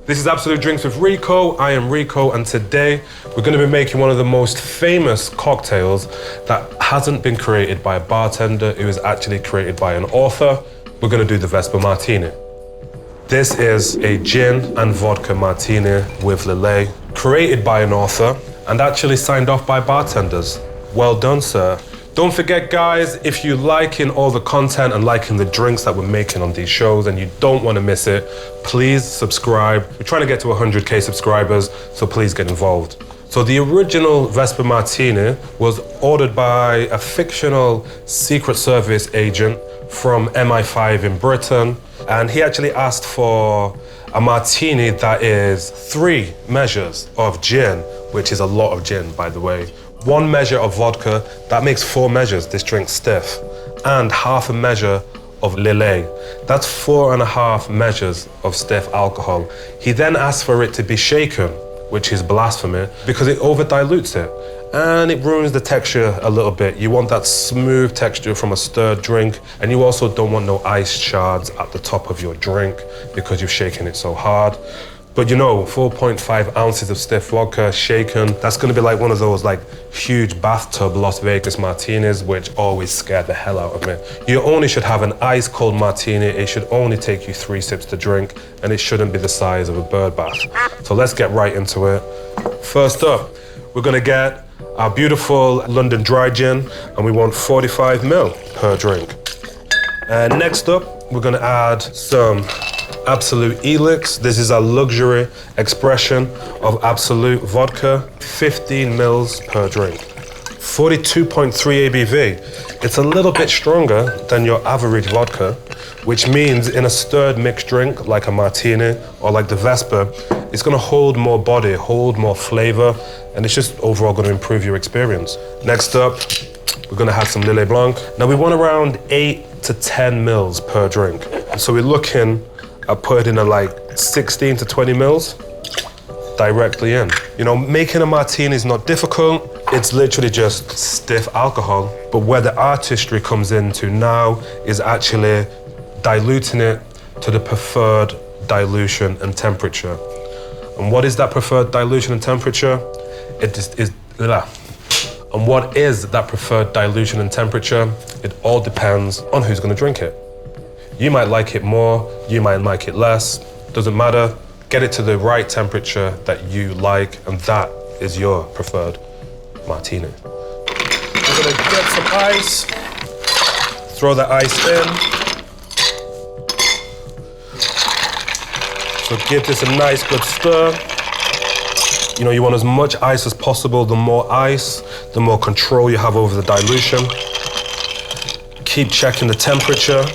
This is Absolut Drinks with Rico. I am Rico, and today we're going to be making one of the most famous cocktails that hasn't been created by a bartender. It was actually created by an author. We're going to do the Vesper Martini. This is a gin and vodka martini with Lillet, created by an author and actually signed off by bartenders. Well done, sir. Don't forget, guys, if you're liking all the content and liking the drinks that we're making on these shows and you don't want to miss it, please subscribe. We're trying to get to 100K subscribers, so please get involved. So the original Vesper Martini was ordered by a fictional Secret Service agent from MI5 in Britain, and he actually asked for a martini that is 3 measures of gin, which is a lot of gin, by the way. 1 measure of vodka, that makes 4 measures, this drink's stiff, and half a measure of Lillet. That's 4.5 measures of stiff alcohol. He then asked for it to be shaken, which is blasphemy, because it over dilutes it and it ruins the texture a little bit. You want that smooth texture from a stirred drink, and you also don't want no ice shards at the top of your drink because you've shaken it so hard. But you know, 4.5 ounces of stiff vodka shaken, that's gonna be like one of those like huge bathtub Las Vegas martinis, which always scare the hell out of me. You only should have an ice cold martini. It should only take you 3 sips to drink, and it shouldn't be the size of a bird bath. So let's get right into it. First up, we're gonna get our beautiful London dry gin, and we want 45 ml per drink. And next up, we're gonna add some Absolut Elyx. This is a luxury expression of Absolut vodka, 15 mils per drink. 42.3 ABV. It's a little bit stronger than your average vodka, which means in a stirred mixed drink like a martini or like the Vesper, it's gonna hold more body, hold more flavor, and it's just overall gonna improve your experience. Next up, we're gonna have some Lillet Blanc. Now we want around 8 to 10 mils per drink. So we're looking at putting in like 16 to 20 mils directly in. You know, making a martini is not difficult. It's literally just stiff alcohol. But where the artistry comes into now is actually diluting it to the preferred dilution and temperature. And what is that preferred dilution and temperature? And what is that preferred dilution and temperature? It all depends on who's gonna drink it. You might like it more, you might like it less, doesn't matter. Get it to the right temperature that you like, and that is your preferred martini. We're gonna get some ice, throw the ice in. So give this a nice good stir. You know, you want as much ice as possible. The more ice, the more control you have over the dilution. Keep checking the temperature.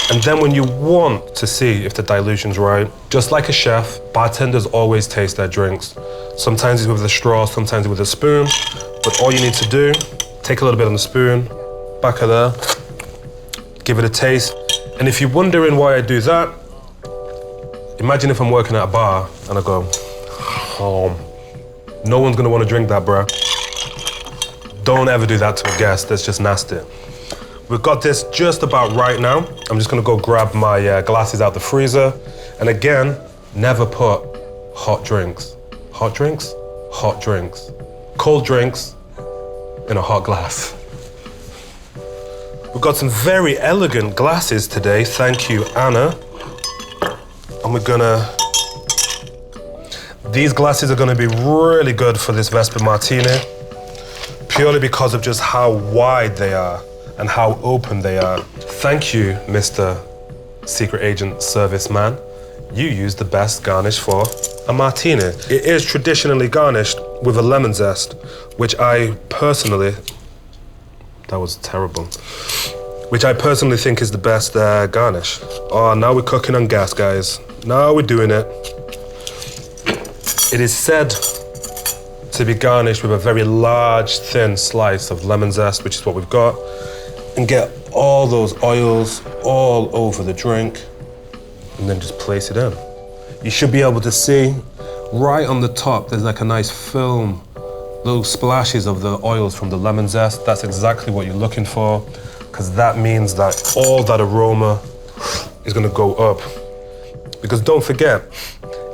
And then when you want to see if the dilution's right, just like a chef, bartenders always taste their drinks. Sometimes it's with a straw, sometimes with a spoon, but all you need to do, take a little bit on the spoon, back of there, give it a taste. And if you're wondering why I do that, imagine if I'm working at a bar and I go, no one's gonna wanna drink that, bruh. Don't ever do that to a guest, that's just nasty. We've got this just about right now. I'm just gonna go grab my glasses out the freezer. And again, never put hot drinks. Hot drinks, hot drinks. Cold drinks in a hot glass. We've got some very elegant glasses today. Thank you, Anna. And these glasses are gonna be really good for this Vesper Martini, purely because of just how wide they are and how open they are. Thank you, Mr. Secret Agent Serviceman. You used the best garnish for a martini. It is traditionally garnished with a lemon zest, which I personally, that was terrible, which I personally think is the best garnish. Oh, now we're cooking on gas, guys. Now we're doing it. It is said to be garnished with a very large, thin slice of lemon zest, which is what we've got, and get all those oils all over the drink, and then just place it in. You should be able to see right on the top, there's like a nice film, little splashes of the oils from the lemon zest. That's exactly what you're looking for, because that means that all that aroma is gonna go up. Because don't forget,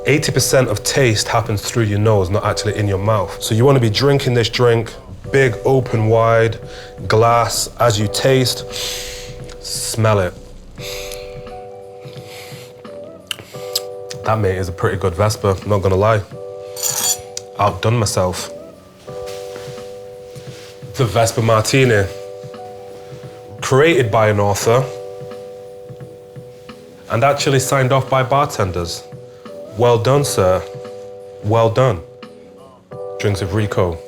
80% of taste happens through your nose, not actually in your mouth. So you want to be drinking this drink, big, open, wide, glass. As you taste, smell it. That, mate, is a pretty good Vesper, not gonna lie. Outdone myself. The Vesper Martini. Created by an author and actually signed off by bartenders. Well done, sir. Well done. Drinks of Rico.